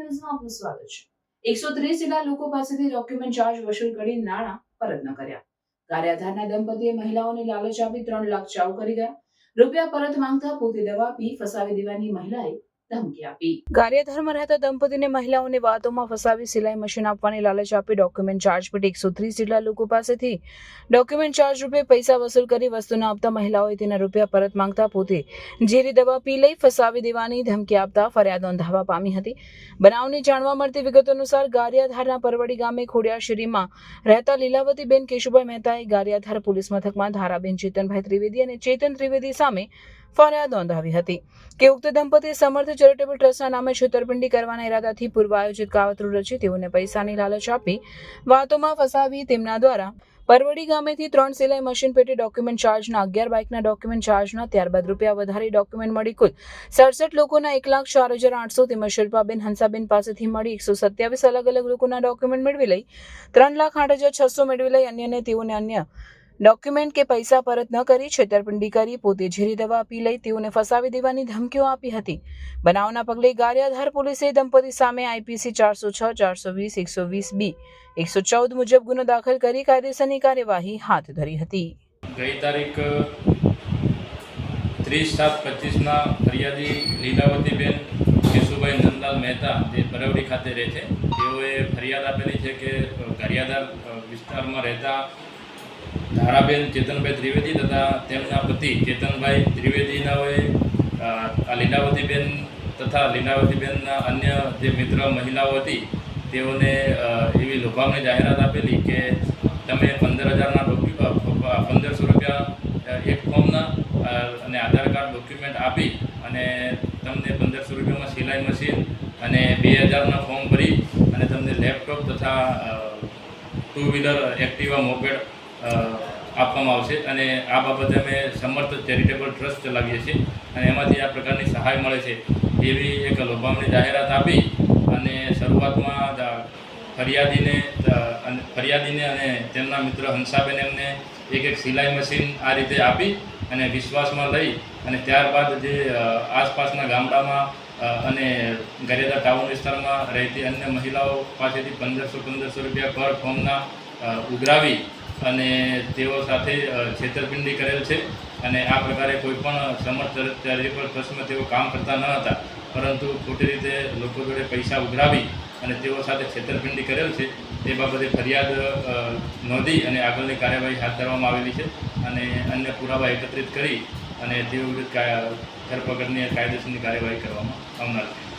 ન્યૂઝમાં આપનું સ્વાગત છે। 130 જેટલા લોકો પાસેથી ડોક્યુમેન્ટ ચાર્જ વસૂલ કરી નાણાં પરત ન કર્યા। ગારિયાધારના દંપતીએ મહિલાઓને લાલચ આપી 3 લાખ ચાઉ કરી ગયા। રૂપિયા પરત માંગતા પોતે દવા પી ફસાવી દેવાની મહિલાએ ધમકી આપી। ગારિયાધારમાં રહેતા દંપતીને મહિલાઓની વાતોમાં ફસાવી સિલાઈ મશીન આપવાની લાલચ આપી ડોક્યુમેન્ટ ચાર્જ પેટે 130 જેટલા લોકો પાસેથી ડોક્યુમેન્ટ ચાર્જ રૂપે પૈસા વસૂલ કરી વસ્તુ ન આપતા મહિલાઓએ તેના રૂપિયા પરત માંગતા પોતે ઝેરી દવા પી લઈ ફસાવી દેવાની ધમકી આપતા ફરિયાદ નોંધાવા પામી હતી। બનાવની જાણવા મળતી વિગતો અનુસાર ગારિયાધારના પરવડી ગામે ખોડિયાશીરીમાં રહેતા લીલાવતીબેન કેશુભાઈ મહેતાએ ગારિયાધાર પોલીસ મથકમાં ધારાબેન ચેતનભાઈ ત્રિવેદી અને ચેતન ત્રિવેદી સામે ફરિયાદ નોંધાવી હતી કે ઉક્ત દંપતીએ સમર્થ ચેરિટેબલ ટ્રસ્ટના નામે છેતરપિંડી કરવાના ઇરાદાથી પૂર્વ આયોજિત કાવતરું રચી તેઓને પૈસાની લાલચ આપી વાતોમાં ફસાવી તેમના દ્વારા પરવડી ગામેથી 3 સિલાઈ મશીન પેટે ડોક્યુમેન્ટ ચાર્જના 11 બાઇકના ડોક્યુમેન્ટ ચાર્જના ત્યારબાદ રૂપિયા વધારી ડોક્યુમેન્ટ મળી કુલ 67 લોકોના 1,04,800 તેમજ શિલ્પાબેન હંસાબેન પાસેથી મળી 127 અલગ અલગ લોકોના ડોક્યુમેન્ટ મેળવી લઈ 3,08,600 મેળવી લઈ અન્યને તેઓને અન્ય ડોક્યુમેન્ટ કે પૈસા પરત ન કરી છેતરપિંડી કરી પોતે ઝેરી દવા પી લઈ તેઓને ફસાવી દેવાની ધમકીઓ આપી હતી। બનાવના પગલે ગારિયાધાર પોલીસે દંપતી સામે આઈપીસી 406, 420, 120B, 114 મુજબ ગુનો દાખલ કરી કાયદેસરની કાર્યવાહી હાથ ધરી હતી। ગઈ તારીખ 30/7/25ના ફરિયાદી લીલાવતીબેન કેશુભાઈ નંદલાલ મહેતા જે પરવડી ખાતે રહે છે તેઓએ ફરિયાદ આપેલી છે કે ગારિયાધાર વિસ્તારમાં રહેતા ધારાબેન ચેતનભાઈ ત્રિવેદી તથા તેમના પતિ ચેતનભાઈ ત્રિવેદીનાઓએ આ લીલાવતીબેન તથા લીલાવતીબેનના અન્ય જે મિત્ર મહિલાઓ હતી તેઓને એવી લોભામણી જાહેરાત આપેલી કે તમે 15,000 રૂપિયા એક ફોર્મના અને આધાર કાર્ડ ડોક્યુમેન્ટ આપી અને તમને 1,500 રૂપિયામાં સિલાઈ મશીન અને 2,000ના ફોર્મ ભરી અને તમને લેપટોપ તથા 2 વ્હીલર એક્ટિવા મોપેડ આપવામાં આવશે અને આ બાબતે અમે સમર્થ ચેરિટેબલ ટ્રસ્ટ ચલાવીએ છીએ અને એમાંથી આ પ્રકારની સહાય મળે છે એવી એક લોભામણી જાહેરાત આપી અને શરૂઆતમાં ફરિયાદીને અને તેમના મિત્ર હંસાબેન એમને એક સિલાઈ મશીન આ રીતે આપી અને વિશ્વાસમાં લઈ અને ત્યારબાદ જે આસપાસના ગામડામાં અને ગારિયાધાર ટાઉન વિસ્તારમાં રહેતી અન્ય મહિલાઓ પાસેથી 1,500 રૂપિયા પર ફોર્મના ઉઘરાવી અને તેઓ સાથે છેતરપિંડી કરેલ છે અને આ પ્રકારે કોઈપણ સમર્થ ચેરિટેબલ ટ્રસ્ટમાં તેઓ કામ કરતા ન હતા પરંતુ ખોટી રીતે લોકો જોડે પૈસા ઉઘરાવી અને તેઓ સાથે છેતરપિંડી કરેલ છે તે બાબતે ફરિયાદ નોંધી અને આગળની કાર્યવાહી હાથ ધરવામાં આવેલી છે અને અન્ય પુરાવા એકત્રિત કરી અને તેઓ વિરુદ્ધ ધરપકડની કાયદેસરની કાર્યવાહી કરવામાં આવનાર છે।